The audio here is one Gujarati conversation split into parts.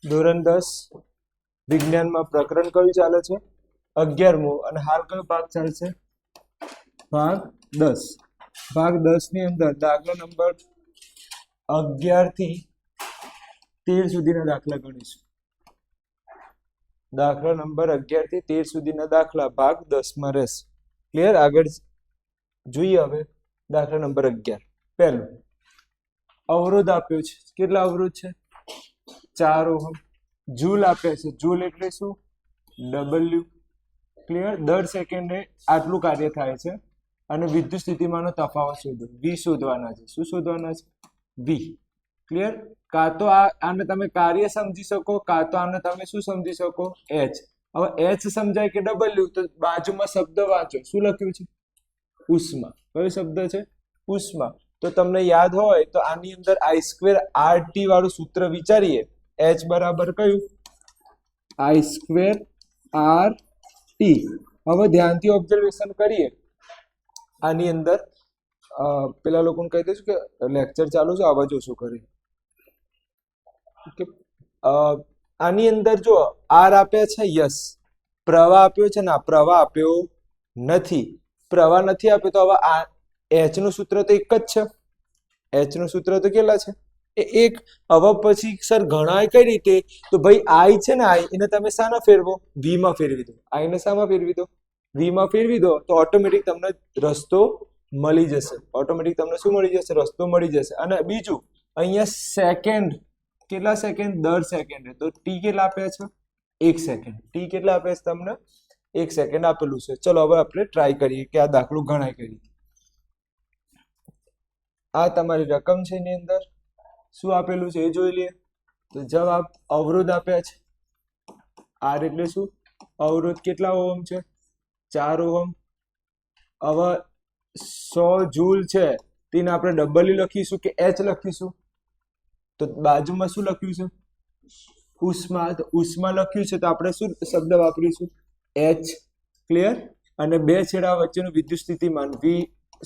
ધોરણ 10 વિજ્ઞાનમાં પ્રકરણ કયું ચાલે છે? 11મો. અને હાલ કયો ભાગ ચાલશે? ભાગ 10. ભાગ 10 ની અંદર દાખલા નંબર 11 થી 13 સુધીના દાખલા ગણીશું. દાખલા નંબર 11 થી 13 સુધીના દાખલા ભાગ 10 માં રહેશે. ક્લિયર? આગળ જોઈએ હવે દાખલા નંબર 11. પહેલો અવરોધ આપ્યો છે. કેટલા અવરોધ છે? 4 ઓહમ. જૂલ આપ્યા છે. જૂલ એટલે શું? W. ક્લિયર? દર સેકન્ડે આટલું કાર્ય થાય છે. અને વિદ્યુત સ્થિતિમાનનો તફાવત શોધો. V શોધવાના છે. શું શોધવાના છે? V. ક્લિયર? કાં તો આને તમે કાર્ય સમજી શકો, કાં તો આને તમે શું સમજી શકો? H. હવે H સમજાય કે W? તો બાજુમાં શબ્દ વાંચો. શું લખ્યું છે? ઉષ્મા. કયો શબ્દ છે? ઉષ્મા. તો તમને યાદ હોય તો આની અંદર I2RT વાળું સૂત્ર વિચારીએ. H બરાબર કયું? I2RT. હવે ધ્યાનથી ઓબ્ઝર્વેશન કરીએ. આની અંદર પેલા લોકોને કહી દઈશું કે લેક્ચર ચાલુ છે, અવાજ ઓછો કરી. આની અંદર જો R આપ્યા છે, યસ. પ્રવાહ આપ્યો છે, ના પ્રવાહ આપ્યો નથી. પ્રવાહ નથી આપ્યો તો હવે આ H નું સૂત્ર તો એક જ છે. H નું સૂત્ર તો કેટલા છે? એક. હવે પછી સર ગણાય કઈ રીતે? તો ભાઈ I છે ને, I એને તમે શામાં ફેરવો? V માં ફેરવી દો. I ને શામાં ફેરવી દો? V માં ફેરવી દો તો ઓટોમેટિક તમને રસ્તો મળી જશે. ઓટોમેટિક તમને શું મળી જશે? રસ્તો મળી જશે. અને બીજું અહીંયા સેકન્ડ, કેટલા સેકન્ડ? દર સેકન્ડે. તો T કેટલા આપ્યા છે? 1 સેકન્ડ. T કેટલા આપ્યા છે તમને? 1 સેકન્ડ આપેલું છે. ચલો હવે આપણે ટ્રાય કરીએ કે આ દાખલો ગણાય કઈ રીતે. આ તમારી રકમ છે, એની અંદર શું આપેલું છે એ જોઈ લઈએ. તો જવાબ અવરોધ આપ્યા છે. R એટલે શું? અવરોધ. કેટલા ઓહમ છે? 4 ઓહમ. હવે 100 જૂલ છે, તેને આપણે W લખીશું કે H લખીશું? તો બાજુમાં શું લખ્યું છે? ઉષ્મા. તો ઉષ્મા લખ્યું છે તો આપણે શું શબ્દ વાપરીશું? H. ક્લિયર? અને બે છેડા વચ્ચેનું વિદ્યુત સ્થિતિમાન V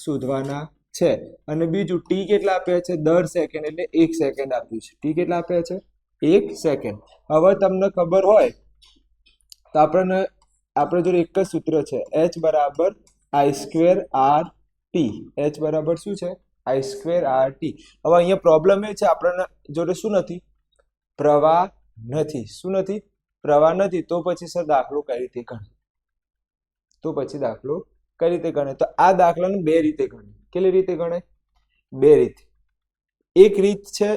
શોધવાના છે. અને બીજું T કેટલા આપ્યા છે? દર સેકન્ડ એટલે 1 સેકન્ડ આપ્યું છે. T કેટલા આપ્યા છે? 1 સેકન્ડ. હવે તમને ખબર હોય તો આપણે જોડે એક જ સૂત્ર છે. H બરાબર I2RT. H બરાબર શું છે? I2RT. હવે અહીંયા પ્રોબ્લેમ એ છે, આપણને જોડે શું નથી? પ્રવાહ નથી. શું નથી? પ્રવાહ નથી. તો પછી સર દાખલો કઈ રીતે ગણે? તો આ દાખલાને બે રીતે ગણે. કેટલી રીતે ગણે? બે રીતે. એક રીત છે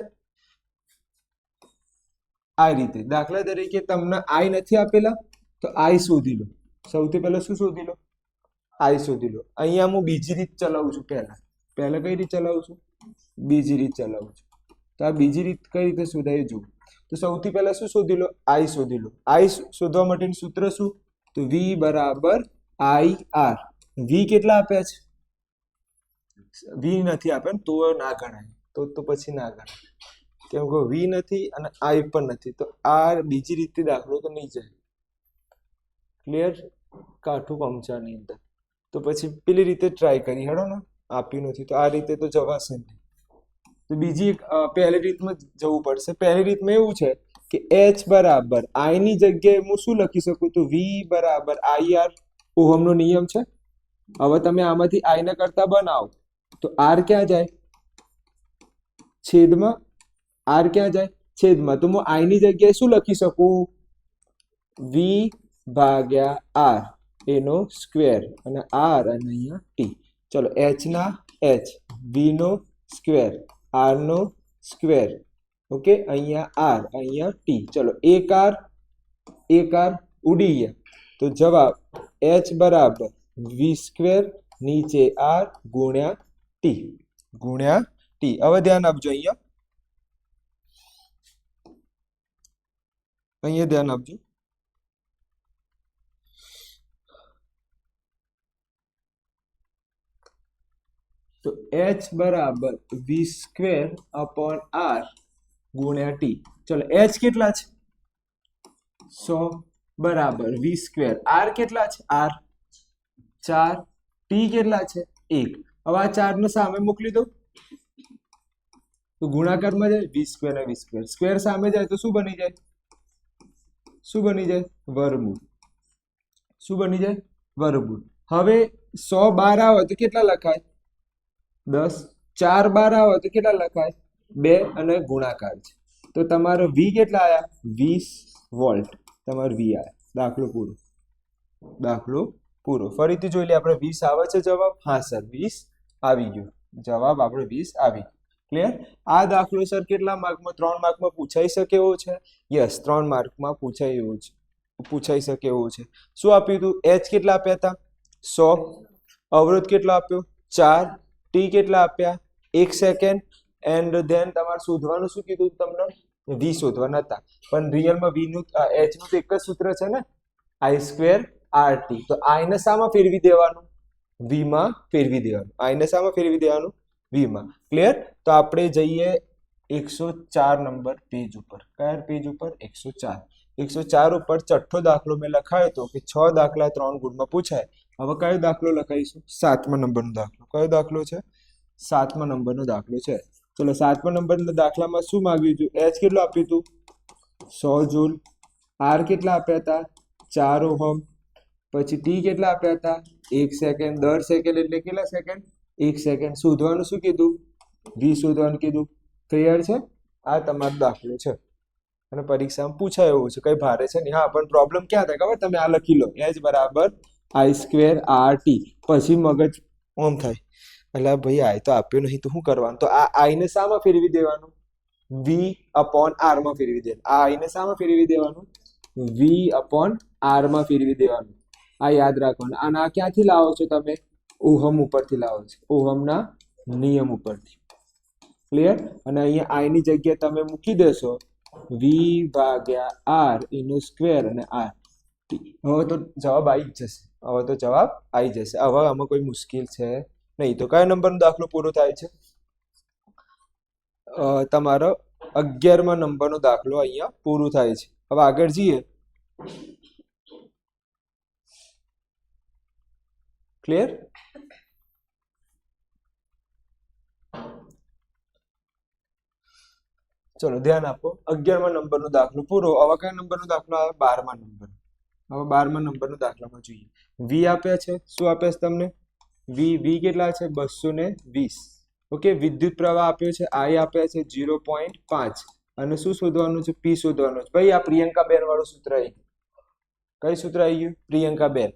આ રીતે. દાખલા તરીકે તમને I નથી આપેલા તો I શોધી લો. સૌથી પહેલા શું શોધી લો? I શોધી લો. અહીંયા હું બીજી રીત ચલાવું છું. પહેલા કઈ રીત ચલાવું છું? બીજી રીત ચલાવું છું. તો આ બીજી રીત કઈ રીતે શોધાય જુઓ. તો સૌથી પહેલા શું શોધી લો? I શોધી લો. I શોધવા માટેનું સૂત્ર શું? તો V બરાબર IR. V કેટલા આપ્યા છે? V નથી આપ્યા તો ના ગણાય. તો પછી ના ગણાય, કેમ કે V નથી અને I પણ નથી. તો આ બીજી રીતે દાખલો તો નહીં જાય. ક્લિયર? કાઠું પંચાની અંદર. તો પછી પેલી રીતે ટ્રાય કરી. હેડો ને, આપ્યું નથી તો આ રીતે તો જવાશે નહીં. તો બીજી એક પહેલી રીતમાં જવું પડશે. પહેલી રીતમાં એવું છે કે H બરાબર I ની જગ્યાએ હું શું લખી શકું? તો V બરાબર IR. ઓહમનો નિયમ છે. હવે તમે આમાંથી I ને કરતા બનાવો તો R ક્યાં જાય? છેદમાં. R ક્યાં જાય? છેદમાં. તો હું I ની જગ્યાએ શું લખી શકું? V ભાગ્યા R એનો સ્ક્વેર. અને R અને અહીંયા T. ચલો H ના H, V નો સ્ક્વેર, R નો સ્ક્વેર. ઓકે, અહીંયા R, અહીંયા T. ચલો એક R ઉડી ગયા. તો જવાબ H બરાબર V સ્ક્વેર નીચે R ગુણ્યા T. હવે ધ્યાન આપજો. અહીંયા ધ્યાન આપજો. તો H બરાબર V સ્ક્વેર અપોન R ગુણ્યા T. ચલો H કેટલા છે? 100 બરાબર V સ્ક્વેર. R કેટલા છે? R 4. T કેટલા છે? 1. હવે આ 4 ને સામે મોકલી દો તો ગુણાકારમાં જાય V સ્ક્વેર ને V સ્ક્વેર. સ્ક્વેર સામે જાય તો શું બની જાય? શું બની જાય? વર્ગમૂળ. શું બની જાય? વર્ગમૂળ. હવે 100 બહાર આવે તો કેટલા લખાય? 10. 4 બહાર આવે તો કેટલા લખાય? 2 અને ગુણાકાર છે. તો તમારો V કેટલા આયા? 20 વોલ્ટ તમારો V આયા. દાખલો પૂરો. દાખલો પૂરો. ફરીથી જોઈ લે આપણે 20 આવે છે જવાબ? હા સર 20 આવી ગયો. જવાબ આપણો 20 આવી ગયો. ક્લિયર? આ દાખલો સર કેટલા માર્કમાં? 3 માર્કમાં પૂછાઈ શકે એવો છે? યસ 3 માર્કમાં પૂછાઈ એવો છે. પૂછાઈ શકે એવું છે. શું આપ્યું હતું? H કેટલા આપ્યા હતા? 100. અવરોધ કેટલો આપ્યો? 4. T કેટલા આપ્યા? 1 સેકન્ડ. એન્ડ ધેન તમારે શોધવાનું શું કીધું તમને? V શોધવાના હતા. પણ રિયલમાં V નું H નું તો એક જ સૂત્ર છે ને, I² RT. તો I ને શામાં ફેરવી દેવાનું? V માં ફેરવી દેવાનું. I ને શામાં ફેરવી દેવાનું? V માં. ક્લિયર? તો આપણે જઈએ 104 નંબર પેજ ઉપર. કયા પેજ ઉપર? 104. 104 ઉપર છઠ્ઠો દાખલો મેં લખાયો હતો કે 6 દાખલા 3 ગુણમાં પૂછાય. હવે કયો દાખલો લખાઈશું? 7મા નંબરનો દાખલો. કયો દાખલો છે? 7મા નંબરનો દાખલો છે. ચલો 7મા નંબરના દાખલામાં શું માંગ્યું હતું? H કેટલું આપ્યું હતું? 100 જૂલ. R કેટલા આપ્યા હતા? 4 ઓહમ. પછી T કેટલા આપ્યા હતા? 1 સેકન્ડ. દર સેકન્ડ એટલે કેટલા સેકન્ડ? 1 સેકન્ડ. શોધવાનું શું કીધું? V શોધવાનું કીધું. ક્લિયર છે? આ તમારો દાખલો છે અને પરીક્ષામાં પૂછાય એવું છે. કઈ ભારે છે નહીં. હા પણ પ્રોબ્લેમ ક્યાં થાય ખબર? તમે આ લખી લો H બરાબર I² RT. પછી મગજ ઓમ થાય, એટલે ભાઈ આ તો આપ્યો નહીં તો શું કરવાનું? તો આ I ને શામાં ફેરવી દેવાનું? V/R માં ફેરવી દેવાનું. આ I ને શામાં ફેરવી દેવાનું? V/R માં ફેરવી દેવાનું. આ યાદ રાખવાનું. અને આ ક્યાંથી લાવો છો તમે? ઓહમ ઉપરથી લાવો છો. ઓહમના નિયમ ઉપરથી. ક્લિયર? અને અહીંયા I ની જગ્યાએ તમે મૂકી દેશો V/R એનો સ્ક્વેર અને R. હવે તો જવાબ આવી જ જશે. હવે તો જવાબ આવી જશે. હવે આમાં કોઈ મુશ્કેલ છે નહીં. તો કયા નંબરનો દાખલો પૂરો થાય છે? તમારો 11મા નંબરનો દાખલો અહીંયા પૂરો થાય છે. હવે આગળ જઈએ. ક્લિયર? ચલો ધ્યાન આપો. 11મા નંબરનો દાખલો પૂરો. હવે કયા નંબરનો દાખલો આવે? 12મા નંબર. હવે 12મા નંબરનો દાખલામાં જોઈએ. V આપ્યા છે. શું આપ્યા છે તમને? V કેટલા છે? 220. ઓકે. વિદ્યુત પ્રવાહ આપ્યો છે I આપ્યા છે 0.5. અને શું શોધવાનું છે? P શોધવાનું છે. ભાઈ આ પ્રિયંકા બેન વાળું સૂત્ર આવી ગયું. કઈ સૂત્ર આવી ગયું? પ્રિયંકા બેન.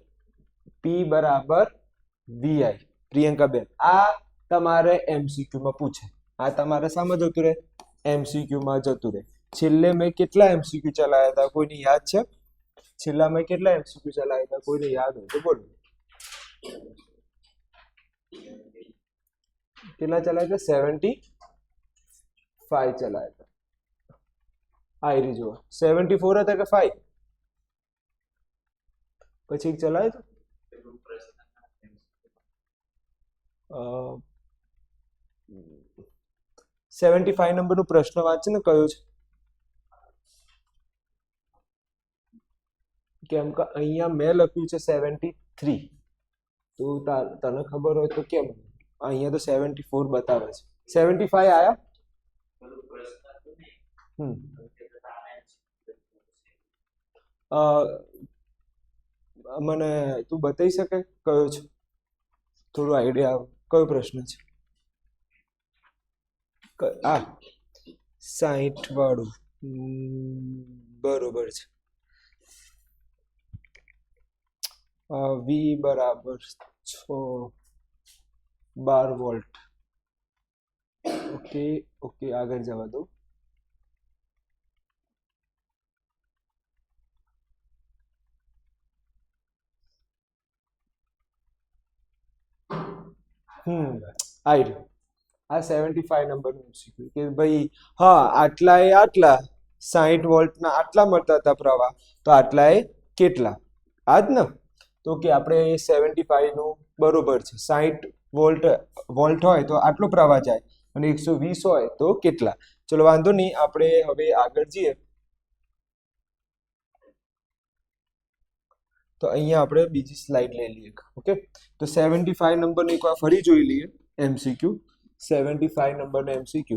P બરાબર VI. પ્રિયંકા બેન આ તમારે MCQ માં પૂછે. આ તમારે શામાં જતું રહે? MCQ માં જતું રહે. છેલ્લે મેં કેટલા MCQ ચલાવ્યા હતા? કોઈને યાદ છે? છેલ્લા મેં કેટલા MCQ ચલાવ્યા હતા? કોઈને યાદ હોય તો બોલો. કેટલા ચલાવ્યા હતા? 75 ચલાવ્યા હતા. આયરી જુઓ 74 હતા કે 5? પછી એક ચલાવ્યું હતું 75 નંબરનો પ્રશ્ન વાંચે ને કયો છે? કેમ કે અહીંયા મેં લખ્યું છે 73. તો તને ખબર હોય તો કેમ? અહીંયા તો 74 બતાવે છે. 75 આયા? મને તું બતાવી શકે કયો છે? થોડું આઈડિયા આવે. કયો પ્રશ્ન છે? આ 60 વાળું. બરોબર છે. V બરાબર 12 વોલ્ટ. ઓકે ઓકે આગળ જવા દો. આઈ આ 75 નંબરનું MCQ કે ભાઈ હા આટલા એ આટલા 60 વોલ્ટના આટલા મળતા હતા પ્રવાહ, તો આટલા એ કેટલા? આ જ ને. તો કે આપણે 75 નું બરોબર છે. 60 વોલ્ટ હોય તો આટલો પ્રવાહ જાય અને 120 હોય તો કેટલા? ચલો વાંધો નહીં. આપણે હવે આગળ જઈએ. તો અહીંયા આપણે બીજી સ્લાઇડ લઈ લઈએ. ઓકે. તો 75 નંબરનો એકવાર ફરી જોઈ લઈએ MCQ. 75 નંબરનો MCQ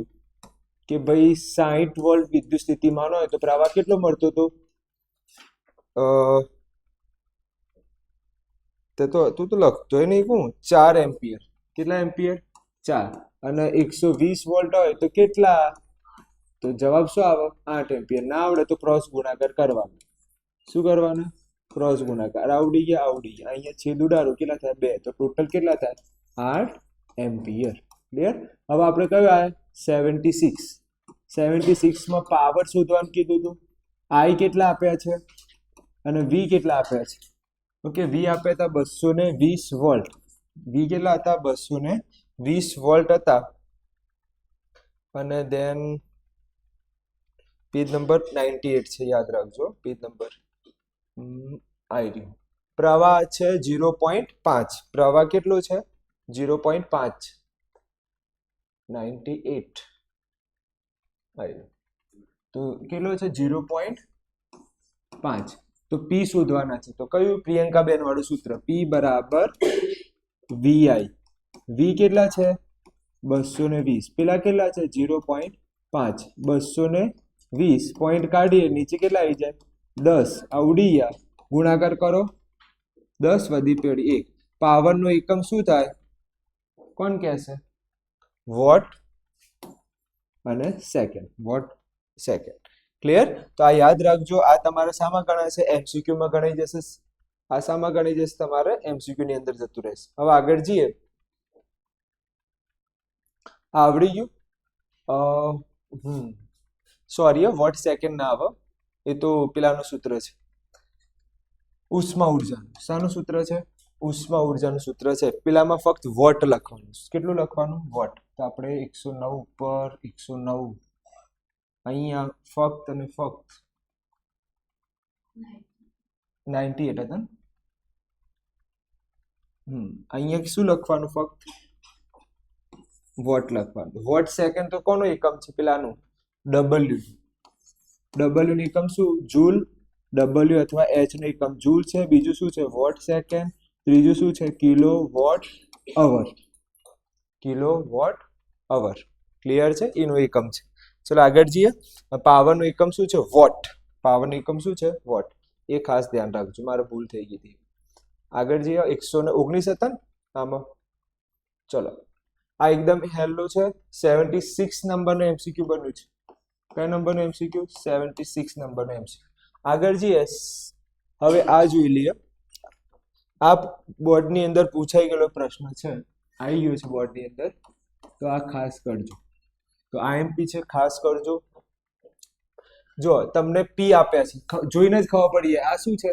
કે ભાઈ 60 વોલ્ટ વિદ્યુત સ્થિતિમાન હોય તો પ્રવાહ કેટલો મળતો હતો? અ તું તો લખતો નહીં કોણ 4 એમ્પિયર. કેટલા એમ્પિયર? 4. અને 120 વોલ્ટ હોય તો કેટલા? તો જવાબ શું આવે? 8 એમ્પિયર. ના આવડે તો ક્રોસ ગુણાકાર કરવાનો. શું કરવાના? ક્રોસ ગુણાકાર. આવડી ગયા? આવડી ગયા. અહીંયા છેદ ઉડાડો, કેટલા થાય? 2. તો ટોટલ કેટલા થાય? 8 એમ્પિયર. ક્લિયર? હવે આપણે કયું આવ્યા? 76. 76 માં પાવર શોધવાનું કીધું હતું. આઈ કેટલા આપ્યા છે અને વી કેટલા આપ્યા છે? ઓકે, વી આપ્યા હતા 220 વોલ્ટ. વી કેટલા હતા? 220 વોલ્ટ હતા. અને દેન પેજ નંબર 98 છે, યાદ રાખજો. પેજ નંબર આવી રહ્યું. પ્રવાહ છે 0.5. પ્રવાહ કેટલો છે? 0.5. 98 આવી. તો કેટલો છે? 0.5. તો પી શોધવાના છે. તો કયું? પ્રિયંકા બેન વાળું સૂત્ર. પી બરાબર વીઆઈ. વી કેટલા છે? 220. પેલા કેટલા છે? 0.5. 220 પોઈન્ટ કાઢીએ, નીચે કેટલા આવી જાય? 10. આ ઉડી ગયા. ગુણાકાર કરો. 10 વધી પેઢી 1. પાવરનો એકમ શું થાય? કોણ કહેશે? વોટ અને સેકન્ડ. Watt second. ક્લિયર? તો આ યાદ રાખજો. આ તમારે શામાં ગણાશે? એમસીક્યુ માં ગણાઈ જશે. આ શામાં ગણાઈ જશે? તમારે એમસીક્યુ ની અંદર જતું રહેશે. હવે આગળ જઈએ. આવડી ગયું? સોરી, વોટ સેકન્ડ ના આવે, એ તો પેલાનું સૂત્ર છે, ઉષ્મા ઉર્જાનું. શાનું સૂત્ર છે? ઉષ્મા ઉર્જાનું સૂત્ર છે. પેલામાં ફક્ત વોટ લખવાનું. કેટલું લખવાનું? વોટ. તો આપણે 109 ઉપર 109 અહીંયા ફક્ત અને ફક્ત 98 હતા. અહીંયા શું લખવાનું? ફક્ત વોટ લખવાનું. વોટ સેકન્ડ તો કોનો એકમ છે? પેલાનું ડબલ્યુ. ડબલ્યુ નું એકમ શું? જૂલ. ડબલ્યુ અથવા એચ નું એકમ જૂલ છે. બીજું શું છે? Watt second. ત્રીજું શું છે? Kilo watt hour. Kilo watt hour. Clear છે? એનો એકમ છે. ચલો આગળ જઈએ. પાવર નો એકમ શું છે? વોટ. પાવર નો એકમ શું છે? વોટ. એ ખાસ ધ્યાન રાખજો, મારે ભૂલ થઈ ગઈ હતી. આગળ જઈએ. 119 હતા ને આમાં. ચલો, આ એકદમ હેલો છે. 76 નંબરનો એમસીક્યુ બન્યું છે. કયા નંબરનો એમસીક્યુ? 76 નંબરનો એમસીક્યુ. આગળ જઈએ. હવે આ જોઈ લઈએ. આ બોર્ડની અંદર પૂછાઈ ગયેલો પ્રશ્ન છે, આવી ગયો છે બોર્ડની અંદર. તો આ ખાસ કરજો. તો આઈએમપી છે, ખાસ કરજો. જો તમને પી આપ્યા છે, જોઈને જ ખબર પડી જાય આ શું છે?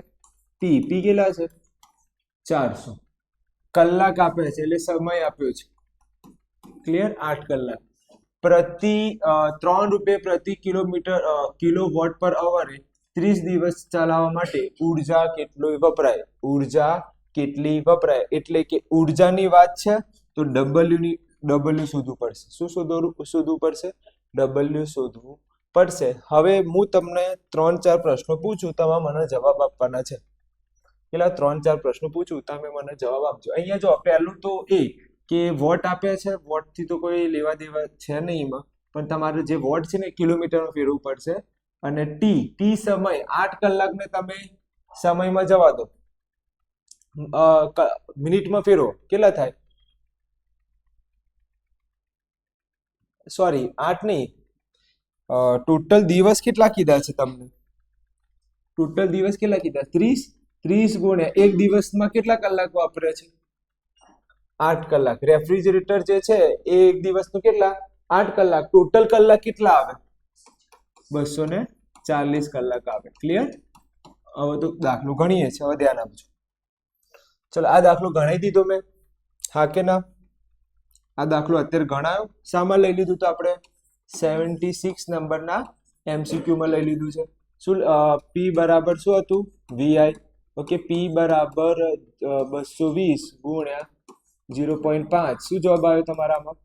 પી. પી કેટલા છે? 400. કલાક આપ્યા છે એટલે સમય આપ્યો છે. ક્લિયર? 8 કલાક. પ્રતિ 3 રૂપિયા પ્રતિ કિલોમીટર કિલો વોટ પર અવરે 30 દિવસ ચલાવવા માટે ઉર્જા કેટલી વપરાય? ઉર્જા કેટલી વપરાય એટલે કે ઉર્જાની વાત છે તો ડબલ્યુ શોધવું પડશે. શું શોધવું પડશે? ડબલ્યુ શોધવું પડશે. હવે હું તમને 3-4 પ્રશ્નો પૂછું, તમે મને જવાબ આપવાના છે. પેલા 3-4 પ્રશ્નો પૂછું, તમે મને જવાબ આપજો. અહીંયા જો પહેલું તો એ કે વોટ આપ્યા છે. વોટ થી તો કોઈ લેવા દેવા છે નહીં એમાં, પણ તમારે જે વોટ છે ને કિલોમીટરમાં ફેરવવું પડશે. અને ટી સમય 8 કલાકને તમે સમયમાં જવા દો, મિનિટમાં ફેરવો, કેટલા થાય? સોરી, 8 નહીં, ટોટલ દિવસ કેટલા કીધા છે તમને? ટોટલ દિવસ કેટલા કીધા? 30 ગુણ્યા 1 દિવસમાં કેટલા કલાક વાપરે છે? 8 કલાક. રેફ્રિજરેટર જે છે એ એક દિવસનું કેટલા? 8 કલાક. ટોટલ કલાક કેટલા આવે? 240 કલાક આવે. ક્લિયર? હવે તો દાખલો ગણીએ છીએ, હવે ધ્યાન આપજો. ચલો, આ દાખલો ગણાઈ દીધો મેં, હા કે ના? આ દાખલો અત્યારે ગણાયો. શામાં લઈ લીધું? તો આપણે 76 નંબરના એમસીક્યુ માં લઈ લીધું છે. શું પી બરાબર શું હતું? વીઆઈ. ઓકે, પી બરાબર 220 ગુણ્યા 0.5. શું જવાબ આવ્યો તમારામાં?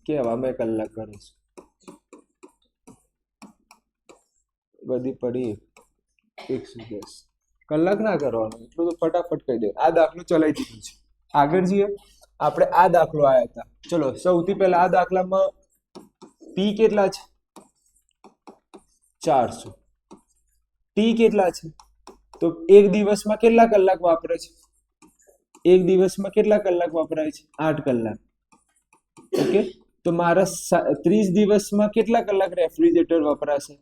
કેવા મેં કલાક કરું છું, બધી પડી 110 કલાક ના કરવાનું, એટલું તો ફટાફટ કહી દે. આ દાખલો ચલાવી દીધું છે. આગળ જઈએ. આપણે આ દાખલો આવ્યા હતા. ચલો, સૌથી પહેલા આ દાખલામાં પી કેટલા છે? 400. ટી કેટલા છે તો એક દિવસમાં કેટલા કલાક વાપરે છે એક દિવસમાં કેટલા કલાક વપરાય છે 8 કલાક ઓકે તો મારા 30 દિવસમાં કેટલા કલાક રેફ્રિજરેટર વપરાશે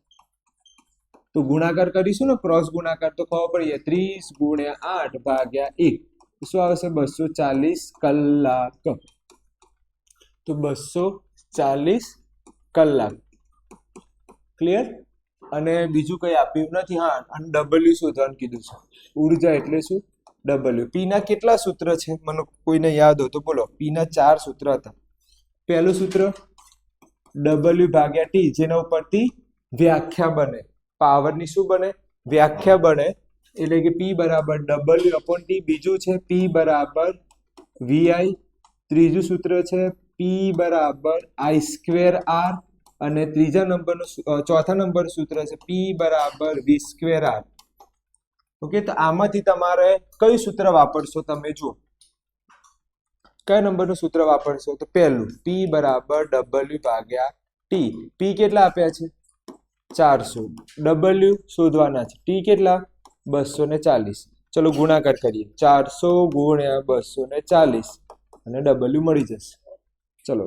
તો ગુણાકાર કરીશું ને ક્રોસ ગુણાકાર તો ખબર પડી 30 ગુણ્યા 8 ભાગ્યા 1 શું આવશે 240 કલાક તો 240 કલાક ક્લિયર અને બીજું કઈ આપ્યું નથી હા અને ડબલ્યુ શોધવાનું કીધું છે ઉર્જા એટલે શું ડબલ્યુ પી ના કેટલા સૂત્ર છે મને કોઈને યાદ હોય તો બોલો પી ના 4 સૂત્ર હતા પહેલું સૂત્ર ડબલ્યુ ભાગ્યા ટી જેના ઉપરથી વ્યાખ્યા બને પાવરની શું બને વ્યાખ્યા બને એટલે કે પી બરાબર ડબલ્યુ અપોન ટી બીજું છે પી બરાબર વીઆઈ ત્રીજું સૂત્ર છે પી બરાબર આઈ સ્ક્વેર આર અને ત્રીજા નંબરનું ચોથા નંબરનું સૂત્ર છે પી બરાબર વી સ્ક્વેર આર ઓકે તો આમાંથી તમારે કયું સૂત્ર વાપરશો તમે જુઓ કયા નંબરનું સૂત્ર વાપરશો તો પહેલું પી બરાબર ડબલ્યુ ભાગ્યા ટી પી કેટલા આપ્યા છે 400 ડબલ્યુ શોધવાના છે ટી કેટલા 240 ચલો ગુણાકાર કરીએ 400 ગુણ્યા 240 અને ડબલ્યુ મળી જશે ચલો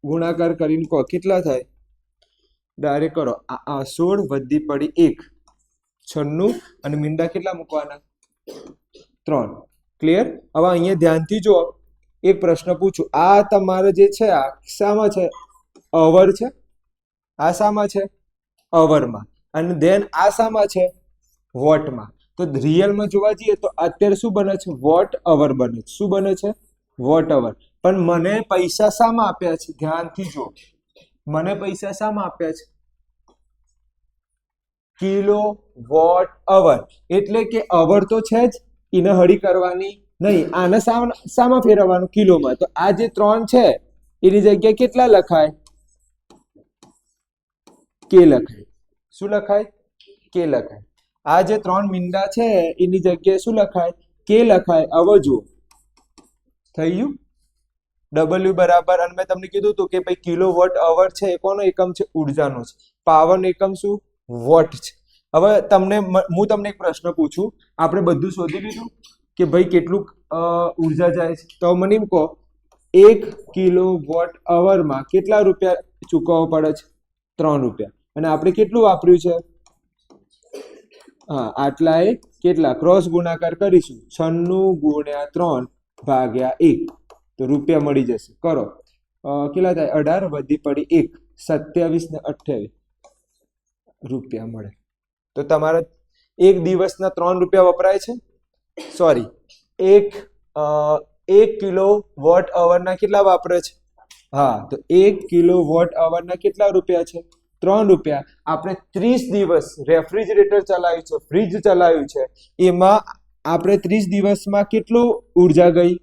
ગુણાકાર કરીને કહો કેટલા થાય ડાયરેક્ટ કરો આ 16 વધી પડી 1 96 અને મીંડા કેટલા મૂકવાના 3 ક્લિયર હવે અહીંયા ધ્યાનથી જો એક પ્રશ્ન પૂછું આ તમારે જે છે આ શામાં છે અવર છે આ શામાં છે અવરમાં અને ધેન આ શામાં છે વોટમાં તો રિયલમાં જોવા જઈએ તો અત્યારે શું બને છે વોટ અવર બને છે શું બને છે વોટ અવર પણ મને પૈસા શામાં આપ્યા છે ધ્યાનથી જો મને પૈસા શામાં આપ્યા છે કિલો વોટ અવર એટલે કે અવર તો છે જ એને હળી કરવાની નહીં આને શામાં ફેરવવાનું કિલોમાં તો આ જે 3 છે એની જગ્યાએ કેટલા લખાય કે લખાય શું લખાય કે લખાય આ જે 3 મીંડા છે એની જગ્યાએ શું લખાય કે લખાય હવે જુઓ થઈ ગયું ડબલ્યુ બરાબર અને મેં તમને કીધું હતું કે ભાઈ કિલો વોટ અવર છે એ કોનો એકમ છે ઉર્જાનો છે પાવરનો એકમ શું વોટ છે હવે હું તમને એક પ્રશ્ન પૂછું આપણે બધું શોધી લીધું કે ભાઈ કેટલું ઉર્જા જાય છે તો મને એમ કહો 1 કિલો વોટ અવરમાં કેટલા રૂપિયા ચૂકવવા પડે છે 3 રૂપિયા અને આપણે કેટલું વાપર્યું છે હા આટલા એ કેટલા ક્રોસ ગુણાકાર કરીશું 96 ગુણ્યા 3 ભાગ્યા 1 તો રૂપિયા મળી જશે કરો કેટલા થાય 18 વધી પડી 1 27 ને 28 રૂપિયા મળે તો તમારા એક દિવસના 3 રૂપિયા વપરાય છે સોરી એક કિલો વોટ અવરના કેટલા વાપરે છે હા તો 1 કિલો વોટ અવરના કેટલા રૂપિયા છે 3 રૂપિયા આપણે 30 દિવસ રેફ્રિજરેટર ચલાવ્યું છે ફ્રીજ ચલાવ્યું છે એમાં આપણે 30 દિવસમાં કેટલું ઉર્જા ગઈ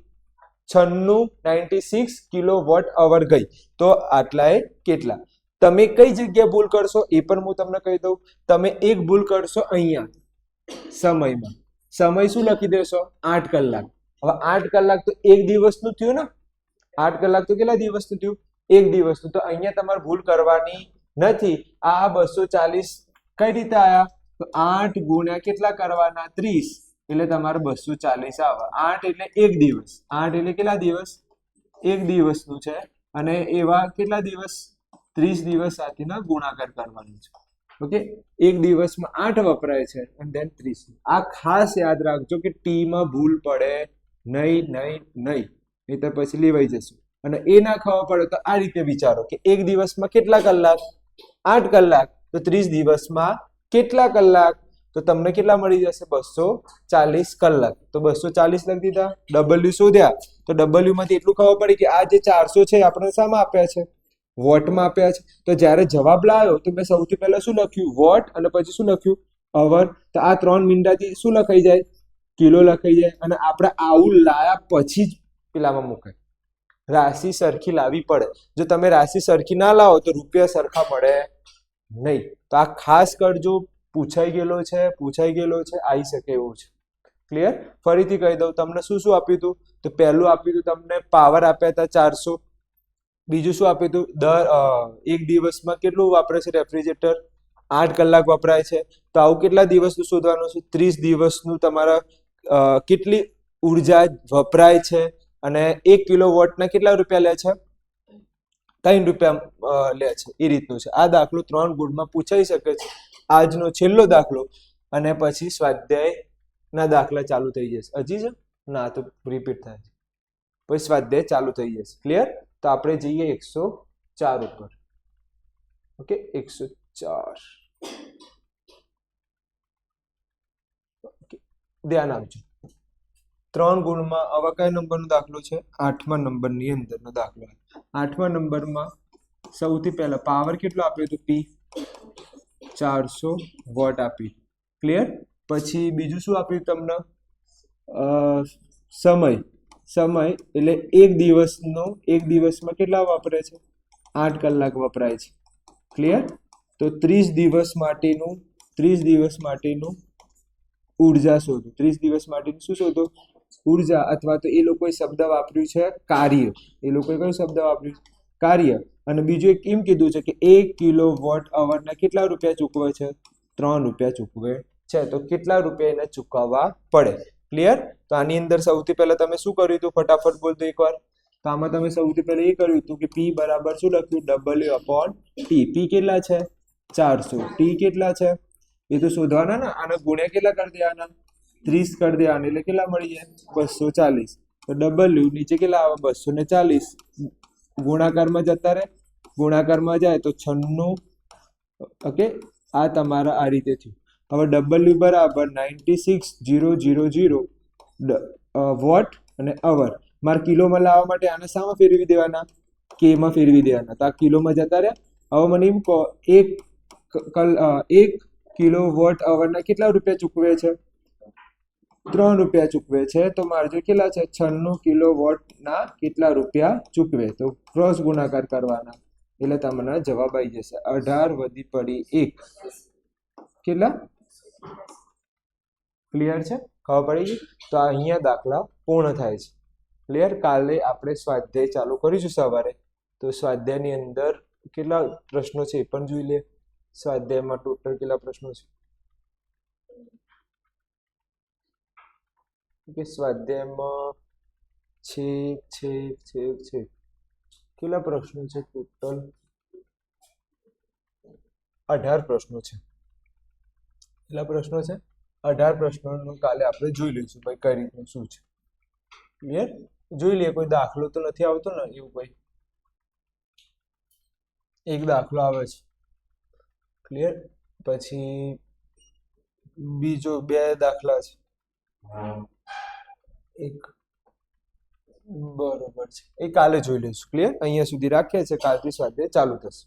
96 કિલો વોટ અવર ગઈ તો આટલા એ કેટલા તમે કઈ જગ્યાએ ભૂલ કરશો એ પણ હું તમને કહી દઉં તમે એક ભૂલ કરશો અહીંયા સમયમાં સમય શું લખી દેશો 8 કલાક હવે 8 કલાક તો એક દિવસનું થયું ને 8 કલાક તો કેટલા દિવસનું થયું એક દિવસનું તો અહીંયા તમારે ભૂલ કરવાની નથી આ 240 કઈ રીતે આયા તો 8 ગુણ્યા કેટલા કરવાના 30 એટલે તમારે 240 આવે 8 એટલે એક દિવસ 8 એટલે કેટલા દિવસ એક દિવસનું છે અને એવા કેટલા દિવસ 30 દિવસ સાથેના ગુણાકાર કરવાનો છે ઓકે એક દિવસમાં 8 વપરાય છે અને ધેન 30 આ ખાસ યાદ રાખજો કે ટી માં ભૂલ પડે નહીં તો પછી લેવાઈ જશું અને એ ના ખબર પડે તો આ રીતે વિચારો કે એક દિવસમાં કેટલા કલાક 8 કલાક તો 30 દિવસમાં કેટલા કલાક તો તમને કેટલા મળી જશે 240 કલાક તો 240 લખી દીધા ડબલ્યુ શોધ્યા તો ડબલ્યુ માંથી એટલું ખબર પડી કે આ જે 400 છે આપણે શામાં આપ્યા છે વોટમાં આપ્યા છે તો જ્યારે જવાબ લાવ્યો તો મેં સૌથી પહેલા શું લખ્યું વોટ અને પછી શું લખ્યું અવર તો આ 3 મિનિટાથી શું લખાઈ જાય કિલો લખાઈ જાય અને આપણે આવું લાયા પછી જ પેલામાં મુકાય રાશિ સરખી લાવવી પડે જો તમે રાશિ સરખી ના લાવો તો રૂપિયા સરખા મળે નહીં તો આ ખાસ કરજો પૂછાઈ ગયેલો છે આવી શકે એવું છે ક્લિયર ફરીથી કહી દઉં તમને શું આપ્યું હતું તો પહેલું આપ્યું હતું તમને પાવર આપ્યા હતા 400 બીજું શું આપ્યું હતું એક દિવસમાં કેટલું વાપરે છે રેફ્રિજરેટર 8 કલાક વપરાય છે, તો આવું કેટલા દિવસનું શોધવાનું છે? 30 દિવસનું તમારા કેટલી ઉર્જા વપરાય છે અને 1 કિલોવોટના કેટલા રૂપિયા લે છે? 3 રૂપિયા લે છે. એ રીતનું છે. આ દાખલો 3 ગુણમાં પૂછાઈ શકે છે. આજનો છેલ્લો દાખલો અને પછી સ્વાધ્યાયના દાખલા ચાલુ થઈ જશે. હજી છે ના તો રિપીટ થાય છે, પછી સ્વાધ્યાય ચાલુ થઈ જશે. ક્લિયર? તો આપણે જઈએ 104 ઉપર. ઓકે, 104. ધ્યાન આપજો. 3 ગુણમાં આવા કયા નંબરનો દાખલો છે? 8મા નંબરની અંદરનો દાખલો. 8મા નંબરમાં સૌથી પહેલા પાવર કેટલો આપ્યો તો? P 400 વોટ આપી. ક્લિયર? પછી બીજું શું આપ્યું તમને? સમય એટલે એક દિવસમાં કેટલા વાપરે છે? 8 કલાક વપરાય છે. ક્લિયર? તો 30 દિવસ માટેનું ઉર્જા શોધો. 30 દિવસ માટેનું શું શોધો? ઉર્જા, અથવા તો એ લોકોએ શબ્દ વાપર્યું છે કાર્ય. એ લોકોએ કયો શબ્દ વાપર્યું? કાર્ય. અને બીજું એક એમ કીધું છે કે 1 કિલોવોટ અવરના કેટલા રૂપિયા ચૂકવે છે? 3 રૂપિયા ચૂકવે છે. તો કેટલા રૂપિયા એને ચૂકવવા પડે? ક્લિયર? તો આની અંદર સૌથી પહેલા તમે શું કર્યું હતું? ફટાફટ બોલતો એકવાર. તો આમાં તમે સૌથી પહેલા એ કર્યું હતું કે P બરાબર શું લખ્યું? W/T. P કેટલા છે? 400. T કેટલા છે? એ તો શોધવાના ને. આને ગુણ્યા કેટલા કરી દેવાના? 30 કરી દેવાના, એટલે કેટલા મળી જાય? 240. તો W નીચે કેટલા આવે? 240. ગુણાકારમાં જતા રહે, ગુણાકારમાં જાય તો 96. ઓકે, આ તમારા આ રીતે થયું. હવે W બરાબર 96,000 વોટ અને અવર. મારે કિલોમાં લાવવા માટે આને શામાં ફેરવી દેવાના? K માં ફેરવી દેવાના. તો આ કિલોમાં જતા રહ્યા. હવે મને એમ કહો, 1 કિલોવોટ અવરના કેટલા રૂપિયા ચૂકવે છે? 3 રૂપિયા ચૂકવે છે. તો મારે જો કેટલા છે? 96 કિલોવોટના કેટલા રૂપિયા ચૂકવે? તો ક્રોસ ગુણાકાર કરવાના, એટલે તમને જવાબ આવી જશે 18 વધી પડી 1. કેટલા? ક્લિયર છે? ખબર પડી ગઈ? તો અહીંયા દાખલા પૂર્ણ થાય છે. ક્લિયર? કાલે આપણે સ્વાધ્યાય ચાલુ કરીશું સવારે. તો સ્વાધ્યાયની અંદર કેટલા પ્રશ્નો છે એ પણ જોઈ લે. સ્વાધ્યાયમાં ટોટલ કેટલા પ્રશ્નો છે? કે સ્વાધ્યાયમાં છે કેટલા પ્રશ્નો છે? ટોટલ 18 પ્રશ્નો છે. કેટલા પ્રશ્નો છે? 18 પ્રશ્નોનું કાલે આપણે જોઈ લઈશું ભાઈ કઈ રીતનું શું છે. ક્લિયર? જોઈ લઈએ. કોઈ દાખલો તો નથી આવતો ને એવું? કોઈ એક દાખલો આવે છે. ક્લિયર? પછી બીજો 2 દાખલા છે. એક બરોબર છે, એ કાલે જોઈ લઈશું. ક્લિયર? અહીંયા સુધી રાખીએ છીએ. કાલથી સ્વાધ્યાય ચાલુ થશે.